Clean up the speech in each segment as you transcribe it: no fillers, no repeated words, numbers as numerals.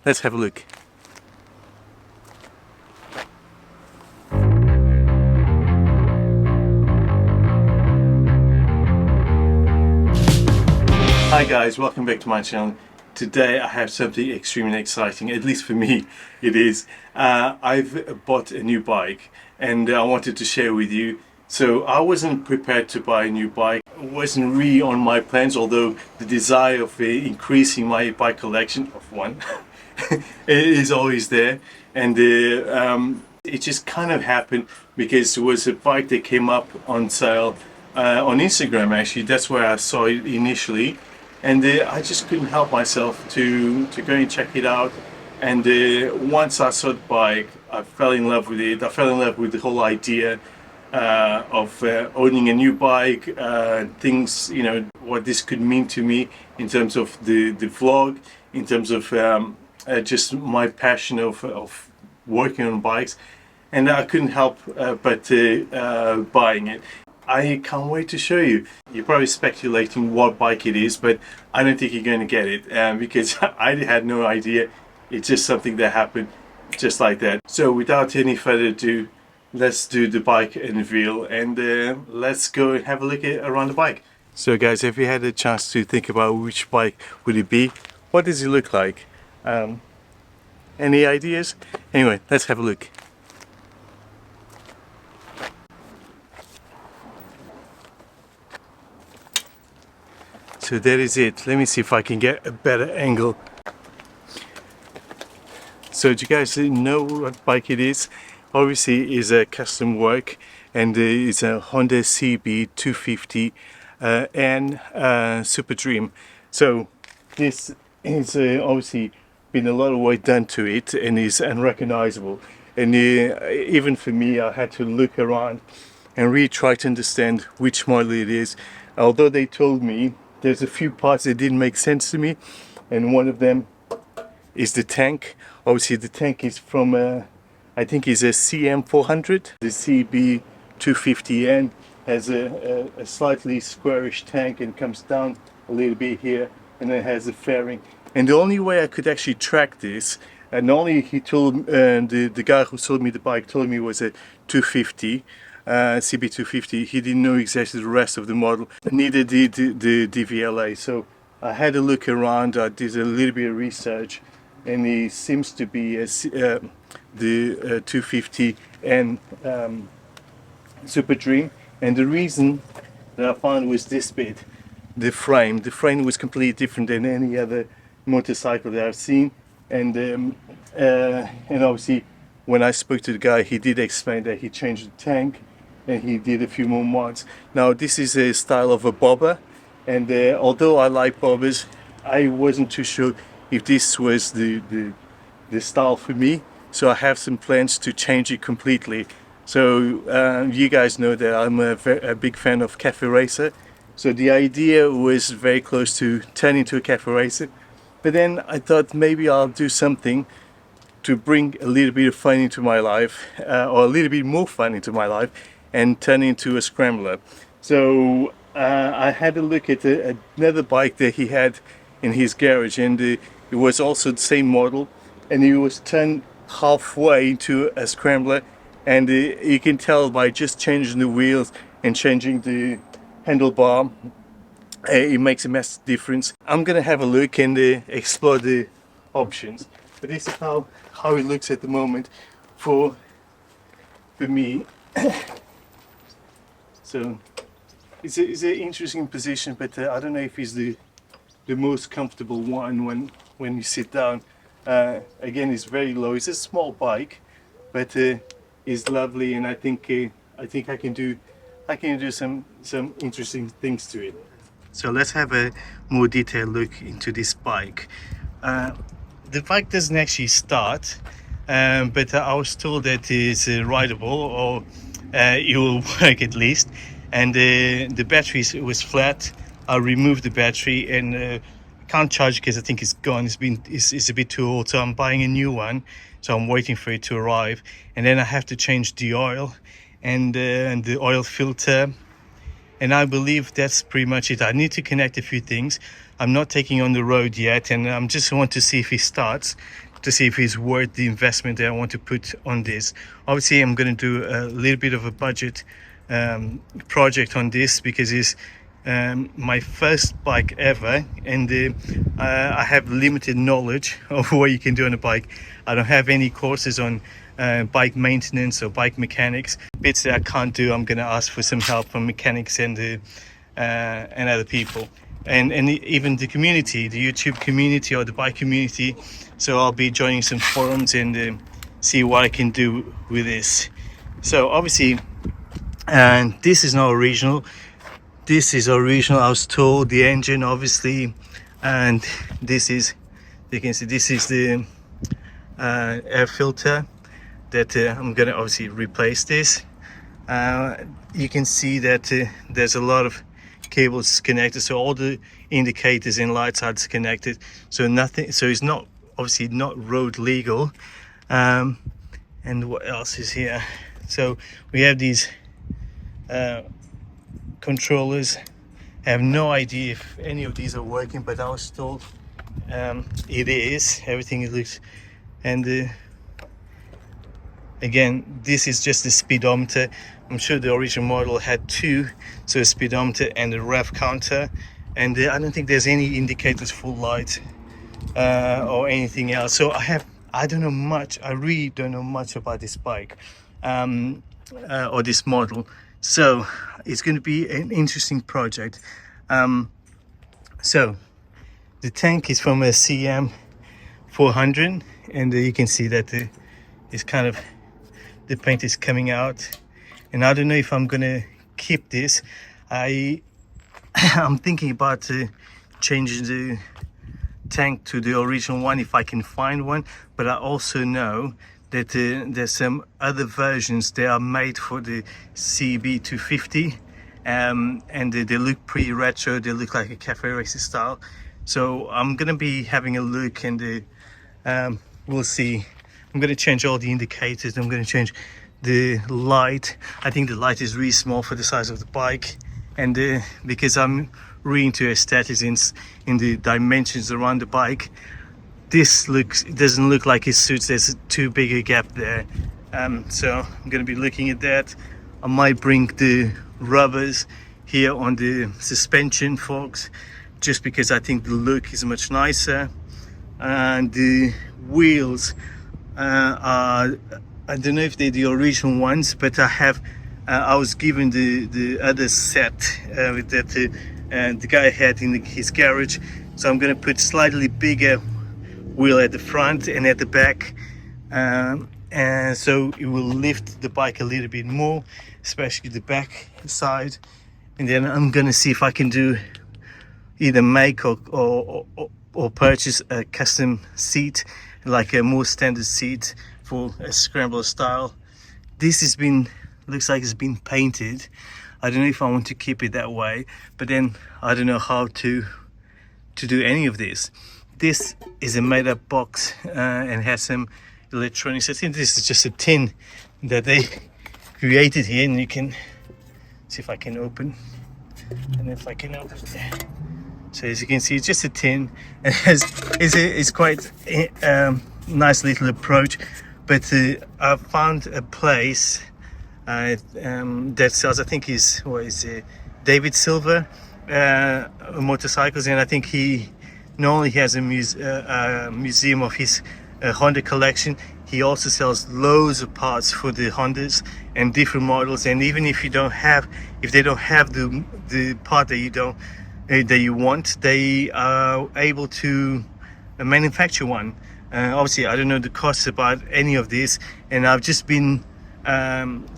Let's have a look. Hi guys, welcome back to my channel. Today I have something extremely exciting, at least for me it is. I've bought a new bike and I wanted to share with you. So I wasn't prepared to buy a new bike. It wasn't really on my plans, although the desire of increasing my bike collection of one is always there. And it just kind of happened because it was a bike that came up on sale on Instagram actually. That's where I saw it initially. And I just couldn't help myself to go and check it out. And once I saw the bike, I fell in love with it. I fell in love with the whole idea of owning a new bike, things, you know, what this could mean to me in terms of the vlog, in terms of just my passion of working on bikes. And I couldn't help but buying it. I can't wait to show you. You're probably speculating what bike it is, but I don't think you're going to get it because I had no idea. It's just something that happened just like that. So without any further ado, let's do the bike unveil and let's go and have a look around the bike. So guys, if you had a chance to think about which bike would it be, what does it look like? Any ideas? Anyway, let's have a look. So that is it. Let me see if I can get a better angle. So do you guys know what bike it is? Obviously it's a custom work and it's a Honda CB 250 and Super Dream. So this is obviously been a lot of work done to it and is unrecognizable. And even for me, I had to look around and really try to understand which model it is. Although they told me there's a few parts that didn't make sense to me, and one of them is the tank. Obviously the tank is from I think it's a CM400. The CB 250N has a slightly squarish tank and comes down a little bit here, and then has a fairing. And the only way I could actually track this, and only he told the guy who sold me the bike told me was a 250 CB 250. He didn't know exactly the rest of the model, neither did the DVLA. So I had a look around, I did a little bit of research, and it seems to be the 250 and Super Dream. And the reason that I found was this bit, the frame. The frame was completely different than any other motorcycle that I've seen, and obviously when I spoke to the guy, he did explain that he changed the tank and he did a few more mods. Now this is a style of a bobber, and although I like bobbers, I wasn't too sure if this was the style for me. So I have some plans to change it completely. So you guys know that I'm a big fan of cafe racer. So the idea was very close to turning into a cafe racer. But then I thought maybe I'll do something to bring a little bit of fun into my life, or a little bit more fun into my life, and turn into a scrambler. So I had a look at another bike that he had in his garage, and it was also the same model, and it was turned halfway into a scrambler, and you can tell by just changing the wheels and changing the handlebar, it makes a massive difference. I'm gonna have a look and explore the options, but this is how it looks at the moment for me. So it's an interesting position, but I don't know if it's the most comfortable one when you sit down. Again, it's very low. It's a small bike, but it's lovely, and I think I can do some interesting things to it. So let's have a more detailed look into this bike. The bike doesn't actually start, but I was told that it's rideable, or it will work at least. And the battery was flat. I removed the battery and can't charge because I think it's gone. It's a bit too old, so I'm buying a new one. So I'm waiting for it to arrive, and then I have to change the oil and the oil filter. And I believe that's pretty much it. I need to connect a few things. I'm not taking on the road yet, and I just want to see if it starts. to see if it's worth the investment that I want to put on this. Obviously, I'm going to do a little bit of a budget project on this because it's my first bike ever, and I have limited knowledge of what you can do on a bike. I don't have any courses on bike maintenance or bike mechanics. Bits that I can't do, I'm going to ask for some help from mechanics and other people, and even the community, the YouTube community or the bike community. So I'll be joining some forums and see what I can do with this. So obviously, and this is not original. This is original, I was told, the engine obviously, and this is, you can see, this is the air filter that I'm gonna obviously replace this. You can see that there's a lot of cables connected, so all the indicators and lights are disconnected, so nothing, so it's not, obviously not road legal. And what else is here? So we have these controllers. I have no idea if any of these are working, but I was told it is. Everything looks, and again, this is just the speedometer. I'm sure the original model had two, so a speedometer and a rev counter, and I don't think there's any indicators for light or anything else. So I don't know much. I really don't know much about this bike or this model. So it's going to be an interesting project. So the tank is from a CM 400, and you can see that it's kind of, the paint is coming out, and I don't know if I'm gonna keep this. I'm thinking about changing the tank to the original one if I can find one, but I also know that there's some other versions that are made for the CB250, and they look pretty retro. They look like a cafe racer style. So I'm gonna be having a look, and we'll see. I'm gonna change all the indicators. I'm gonna change the light. I think the light is really small for the size of the bike, and because I'm really into aesthetics in the dimensions around the bike, this doesn't look like it suits. There's too big a gap there, so I'm going to be looking at that. I might bring the rubbers here on the suspension forks, just because I think the look is much nicer. And the wheels are, I don't know if they're the original ones, but I was given the other set that the guy had in his garage, so I'm going to put slightly bigger wheel at the front and at the back, and so it will lift the bike a little bit more, especially the back side. And then I'm gonna see if I can do either make or purchase a custom seat, like a more standard seat for a scrambler style. This has been, looks like it's been painted. I don't know if I want to keep it that way, but then I don't know how to do any of this. This is a made-up box and has some electronics. I think this is just a tin that they created here, and you can see if I can open, and if I can open it. So as you can see, it's just a tin, and it's quite a nice little approach. But I found a place that sells, I think is David Silver motorcycles, and I think he not only has a museum of his Honda collection, he also sells loads of parts for the Hondas and different models. And even if they don't have the part that you want, they are able to manufacture one. Obviously, I don't know the costs about any of this, and I've just been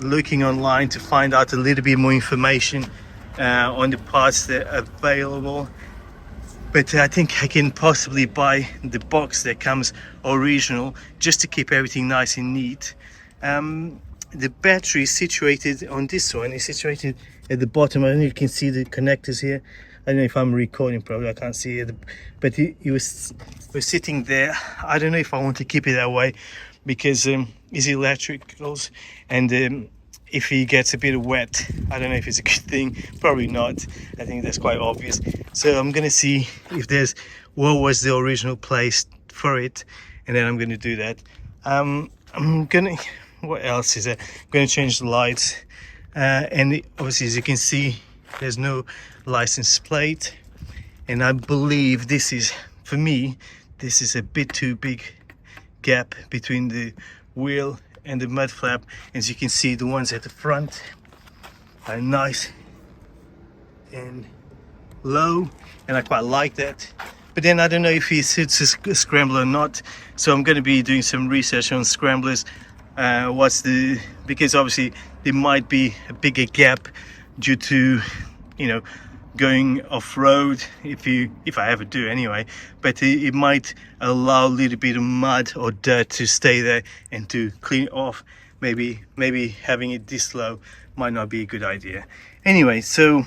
looking online to find out a little bit more information on the parts that are available. But I think I can possibly buy the box that comes original, just to keep everything nice and neat. The battery is situated on this one. It's situated at the bottom. I don't know if you can see the connectors here. I don't know if I'm recording properly, I can't see it. But it was sitting there. I don't know if I want to keep it that way, because it's electricals, and if he gets a bit wet, I don't know if it's a good thing. Probably not. I think that's quite obvious. So I'm gonna see if what was the original place for it, and then I'm going to do that. I'm gonna, what else is there? I'm going to change the lights, and obviously, as you can see, there's no license plate, and I believe this is, for me, this is a bit too big gap between the wheel and the mud flap. As you can see, the ones at the front are nice and low, and I quite like that. But then I don't know if it suits a scrambler or not, so I'm going to be doing some research on scramblers. Because obviously there might be a bigger gap due to, you know, going off-road, if I ever do anyway, but it might allow a little bit of mud or dirt to stay there and to clean it off. Maybe having it this low might not be a good idea. Anyway, so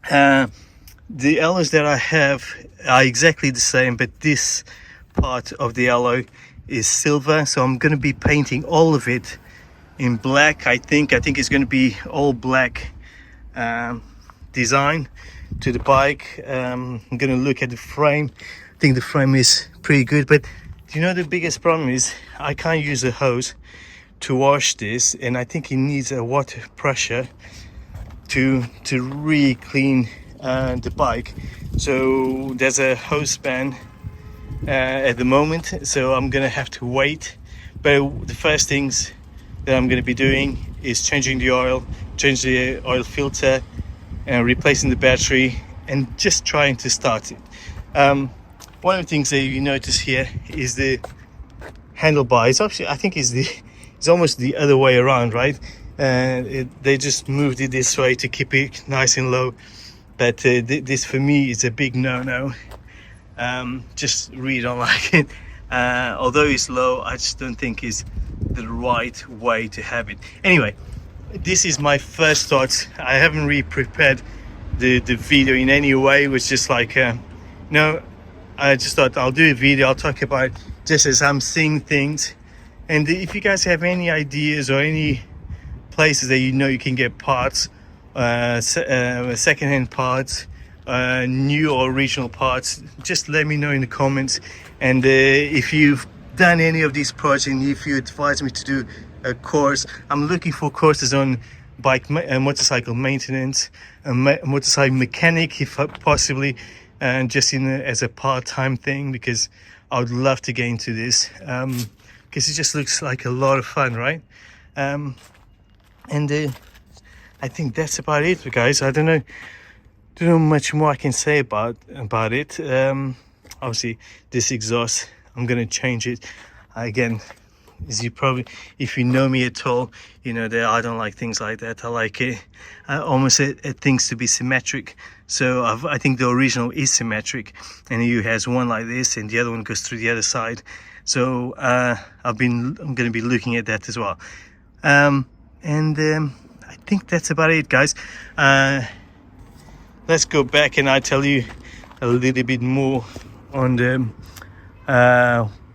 the alloys that I have are exactly the same, but this part of the alloy is silver, so I'm going to be painting all of it in black. I think it's going to be all black design to the bike. I'm going to look at the frame. I think the frame is pretty good, but you know, the biggest problem is I can't use a hose to wash this, and I think it needs a water pressure to really clean the bike. So there's a hose ban at the moment, so I'm gonna have to wait. But the first things that I'm gonna be doing is changing the oil, change the oil filter, and replacing the battery, and just trying to start it. One of the things that you notice here is the handlebar. It's actually, I think it's almost the other way around, right? They just moved it this way to keep it nice and low, but this for me is a big no-no. Just really don't like it. Although it's low, I just don't think it's the right way to have it. Anyway, this is my first thoughts. I haven't really prepared the video in any way. It was just like, no, I just thought I'll do a video, I'll talk about it just as I'm seeing things. And if you guys have any ideas or any places that you know you can get parts, second-hand parts, new or original parts, just let me know in the comments. And if you've done any of these projects, and if you advise me to do a course, I'm looking for courses on bike motorcycle maintenance, motorcycle mechanic, if possibly, and just as a part-time thing, because I would love to get into this, because it just looks like a lot of fun, right? And I think that's about it, guys. I don't know much more I can say about it. Obviously, this exhaust, I'm gonna change it again. As you probably, if you know me at all, you know that I don't like things like that. I like it almost things to be symmetric. So I think the original is symmetric, and it has one like this, and the other one goes through the other side. So I'm going to be looking at that as well. I think that's about it, guys. Let's go back and I tell you a little bit more on the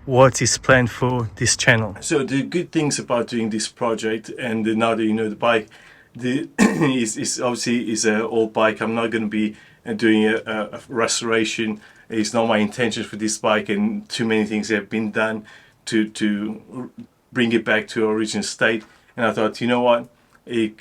what is planned for this channel. So the good things about doing this project, and now that you know the bike, is obviously is an old bike. I'm not going to be doing a restoration. It's not my intention for this bike, and too many things have been done to bring it back to original state. And I thought, you know what, it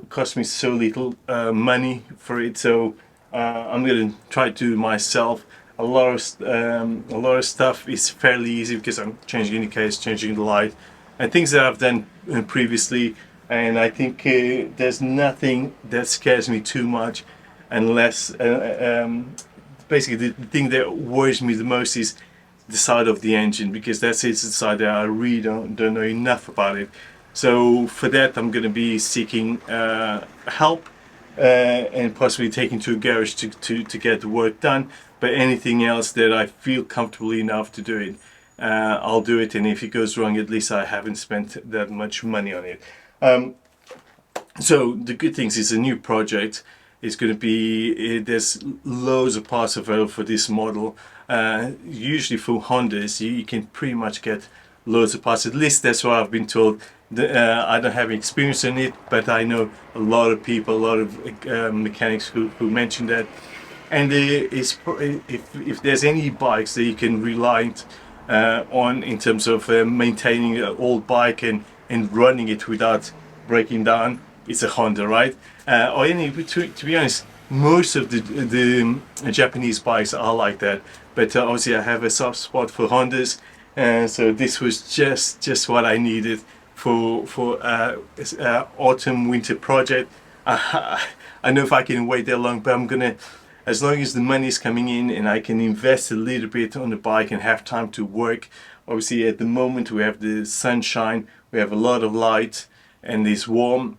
cost me so little money for it, so I'm going to try to do it myself. A lot of stuff is fairly easy because I'm changing indicators, changing the light, and things that I've done previously. And I think there's nothing that scares me too much, unless basically the thing that worries me the most is the side of the engine, because that's the side that I really don't know enough about it. So for that, I'm going to be seeking help and possibly taking to a garage to get the work done. But anything else that I feel comfortable enough to do it, I'll do it. And if it goes wrong, at least I haven't spent that much money on it. So the good things is a new project. It's going to be, there's loads of parts available for this model. Usually for Hondas, you can pretty much get loads of parts. At least that's what I've been told. I don't have experience in it, but I know a lot of people, a lot of mechanics who mention that. And if there's any bikes that you can rely on in terms of maintaining an old bike and running it without breaking down, it's a Honda, right? Or any, to be honest, most of the Japanese bikes are like that. But obviously, I have a soft spot for Hondas, so this was just what I needed for autumn winter project. I know if I can wait that long, but I'm gonna, as long as the money is coming in and I can invest a little bit on the bike and have time to work. Obviously, at the moment we have the sunshine, we have a lot of light, and it's warm.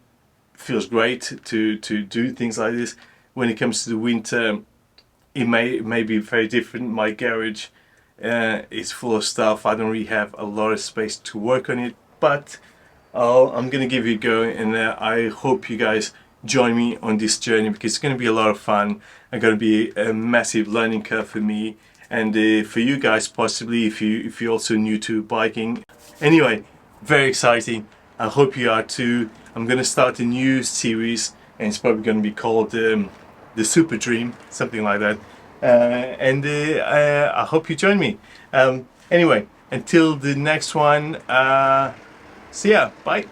Feels great to do things like this. When it comes to the winter, it may be very different. My garage is full of stuff. I don't really have a lot of space to work on it, but I'm gonna give it a go, and I hope you guys join me on this journey, because it's gonna be a lot of fun and gonna be a massive learning curve for me, and for you guys possibly if you're also new to biking. Anyway, very exciting. I hope you are too. I'm gonna start a new series, and it's probably gonna be called the Super Dream, something like that. And I hope you join me. Anyway, until the next one, see ya, bye.